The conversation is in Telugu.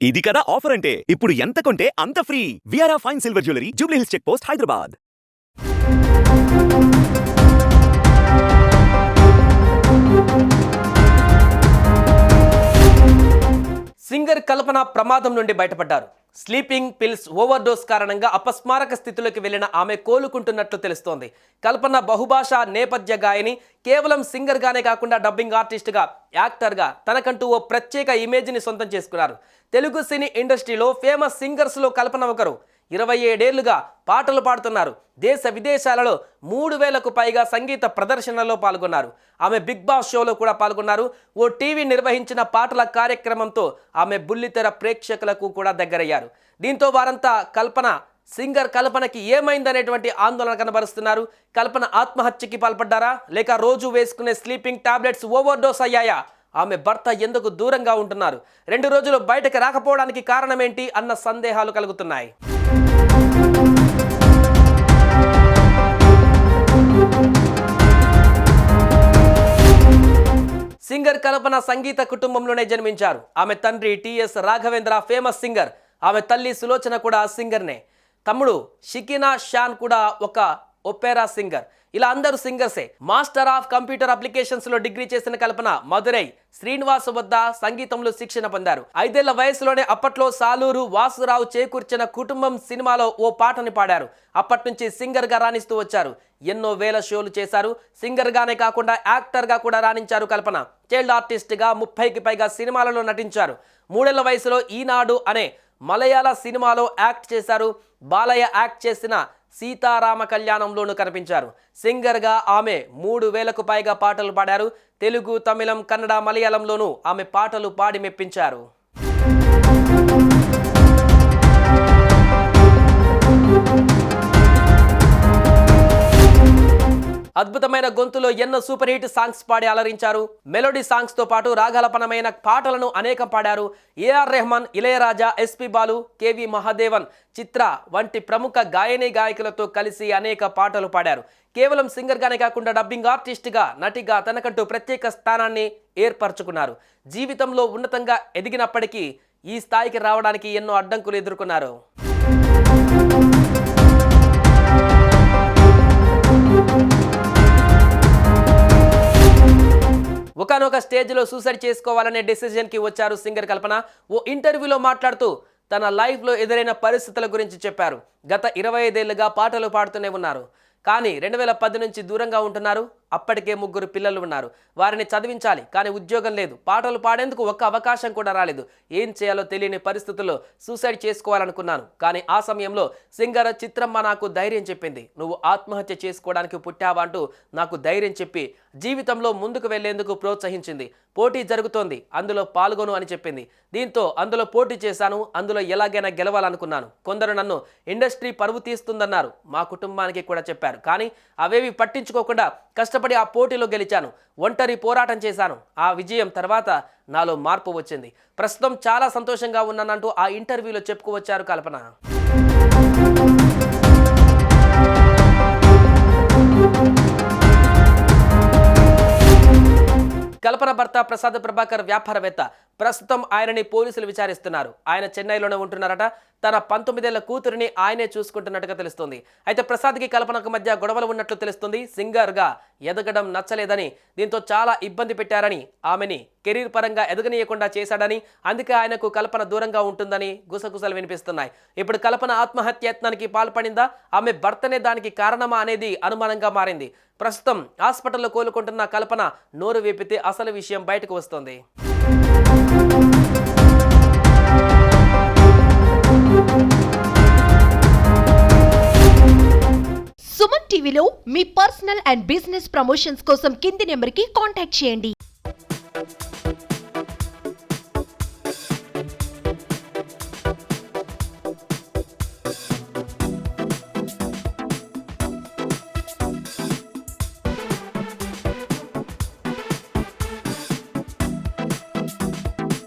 ఇది కదా ఆఫర్ అంటే ఇప్పుడు ఎంత కొంటే అంత free. V R A fine silver jewellery, Jubilee Hills check post, Hyderabad. Singer Kalpana ప్రమాదం నుండి బయటపడ్డారు. స్లీపింగ్ పిల్స్ ఓవర్డోస్ కారణంగా అపస్మారక స్థితిలోకి వెళ్లిన ఆమె కోలుకుంటున్నట్లు తెలుస్తోంది. కల్పన బహుభాషా నేపథ్య గాయని, కేవలం సింగర్గానే కాకుండా డబ్బింగ్ ఆర్టిస్ట్గా, యాక్టర్గా తనకంటూ ఓ ప్రత్యేక ఇమేజ్ని సొంతం చేసుకున్నారు. తెలుగు సినీ ఇండస్ట్రీలో ఫేమస్ సింగర్స్లో కల్పన ఒకరు. 27 ఏళ్లుగా పాటలు పాడుతున్నారు. దేశ విదేశాలలో 3000కు పైగా సంగీత ప్రదర్శనలో పాల్గొన్నారు. ఆమె బిగ్ బాస్ షోలో కూడా పాల్గొన్నారు. ఓ టీవీ నిర్వహించిన పాటల కార్యక్రమంతో ఆమె బుల్లితెర ప్రేక్షకులకు కూడా దగ్గరయ్యారు. దీంతో వారంతా సింగర్ కల్పనకి ఏమైందనేటువంటి ఆందోళన కనబరుస్తున్నారు. కల్పన ఆత్మహత్యకి పాల్పడ్డారా, లేక రోజు వేసుకునే స్లీపింగ్ టాబ్లెట్స్ ఓవర్డోస్ అయ్యాయా? ఆమె భర్త ఎందుకు దూరంగా ఉంటున్నారు? 2 రోజులు బయటకు రాకపోవడానికి కారణమేంటి అన్న సందేహాలు కలుగుతున్నాయి. సింగర్ కల్పన సంగీత కుటుంబంలోనే జన్మించారు. ఆమె తండ్రి టిఎస్ రాఘవేంద్ర ఫేమస్ సింగర్. ఆమె తల్లి సులోచన కూడా సింగర్నే. తమ్ముడు షికినా షాన్ కూడా ఒక ఒపెరా సింగర్. ఇలా అందరూ సింగర్సే. మాస్టర్ ఆఫ్ కంప్యూటర్ అప్లికేషన్స్లో డిగ్రీ చేసిన కల్పన మధురై శ్రీనివాస్ వద్ద సంగీతంలో శిక్షణ పొందారు. 5 ఏళ్ల వయసులోనే అప్పట్లో సాలూరు వాసురావు చేకూర్చిన కుటుంబం సినిమాలో ఓ పాటని పాడారు. అప్పటి నుంచి సింగర్గా రాణిస్తూ వచ్చారు. ఎన్నో వేల షోలు చేశారు. సింగర్గానే కాకుండా యాక్టర్గా కూడా రాణించారు కల్పన. చైల్డ్ ఆర్టిస్ట్గా 30కి పైగా సినిమాలలో నటించారు. 3 ఏళ్ల వయసులో ఈనాడు అనే మలయాళ సినిమాలో యాక్ట్ చేశారు. బాలయ్య యాక్ట్ చేసిన సీతారామ కళ్యాణంలోనూ కనిపించారు. సింగర్గా ఆమె 3000కు పైగా పాటలు పాడారు. తెలుగు, తమిళం, కన్నడ, మలయాళంలోనూ ఆమె పాటలు పాడి మెప్పించారు. అద్భుతమైన గొంతులో ఎన్నో సూపర్ హిట్ సాంగ్స్ పాడి అలరించారు. మెలోడీ సాంగ్స్ తో పాటు రాగాలపనమైన పాటలను అనేకం పాడారు. A R Rahman, Ilaiyaraaja, S P Balu, K V Mahadevan, Chitra వంటి ప్రముఖ గాయని గాయకులతో కలిసి అనేక పాటలు పాడారు. కేవలం సింగర్గానే కాకుండా డబ్బింగ్ ఆర్టిస్ట్గా, నటిగా తనకంటూ ప్రత్యేక స్థానాన్ని ఏర్పరచుకున్నారు. జీవితంలో ఉన్నతంగా ఎదిగినప్పటికీ ఈ స్థాయికి రావడానికి ఎన్నో అడ్డంకులు ఎదుర్కొన్నారు. ఒకనొక స్టేజ్లో సూసైడ్ చేసుకోవాలనే డెసిజన్కి వచ్చారు సింగర్ కల్పన. ఓ ఇంటర్వ్యూలో మాట్లాడుతూ తన లైఫ్లో ఎదురైన పరిస్థితుల గురించి చెప్పారు. గత 25 ఏళ్లుగా పాటలు పాడుతూనే ఉన్నారు. కానీ 2010 నుంచి దూరంగా ఉంటున్నారు. అప్పటికే 3 పిల్లలు ఉన్నారు. వారిని చదివించాలి, కానీ ఉద్యోగం లేదు. పాటలు పాడేందుకు ఒక్క అవకాశం కూడా రాలేదు. ఏం చేయాలో తెలియని పరిస్థితుల్లో సూసైడ్ చేసుకోవాలనుకున్నాను. కానీ ఆ సమయంలో సింగర్ చిత్రమ్మ నాకు ధైర్యం చెప్పింది. నువ్వు ఆత్మహత్య చేసుకోవడానికి పుట్టావా అంటూ నాకు ధైర్యం చెప్పి జీవితంలో ముందుకు వెళ్లేందుకు ప్రోత్సహించింది. పోటీ జరుగుతోంది, అందులో పాల్గొను అని చెప్పింది. దీంతో అందులో పోటీ చేశాను. అందులో ఎలాగైనా గెలవాలనుకున్నాను. కొందరు నన్ను ఇండస్ట్రీ పరువు తీస్తుందన్నారు. మా కుటుంబానికి కూడా చెప్పారు. కానీ అవేవి పట్టించుకోకుండా కష్టపడి ఆ పోటీలో గెలిచాను. ఒంటరి పోరాటం చేశాను. ఆ విజయం తర్వాత నాలో మార్పు వచ్చింది. ప్రస్తుతం చాలా సంతోషంగా ఉన్నానంటూ ఆ ఇంటర్వ్యూలో చెప్పుకోవచ్చారు కల్పన. కల్పన భర్త ప్రసాద్ ప్రభాకర్ వ్యాపారవేత్త. ప్రస్తుతం ఆయనని పోలీసులు విచారిస్తున్నారు. ఆయన చెన్నైలోనే ఉంటున్నారట. తన 19 ఏళ్ల కూతురిని ఆయనే చూసుకుంటున్నట్టుగా తెలుస్తుంది. అయితే ప్రసాద్కి కల్పనకు మధ్య గొడవలు ఉన్నట్లు తెలుస్తుంది. సింగర్గా ఎదగడం నచ్చలేదని, దీంతో చాలా ఇబ్బంది పెట్టారని, ఆమెని కెరీర్ పరంగా ఎదగనీయకుండా చేశాడని, అందుకే ఆయనకు కల్పన దూరంగా ఉంటుందని గుసగుసలు వినిపిస్తున్నాయి. ఇప్పుడు కల్పన ఆత్మహత్యత్నానికి పాల్పడిందా, ఆమె భర్తనే దానికి కారణమా అనేది అనుమానంగా మారింది. ప్రస్తుతం హాస్పిటల్లో కోలుకుంటున్న కల్పన నోరు వేపితే అసలు విషయం బయటకు వస్తోంది. సుమన్ టీవీలో మీ పర్సనల్ అండ్ బిజినెస్ ప్రమోషన్స్ కోసం కింది నెంబర్కి కాంటాక్ట్ చేయండి.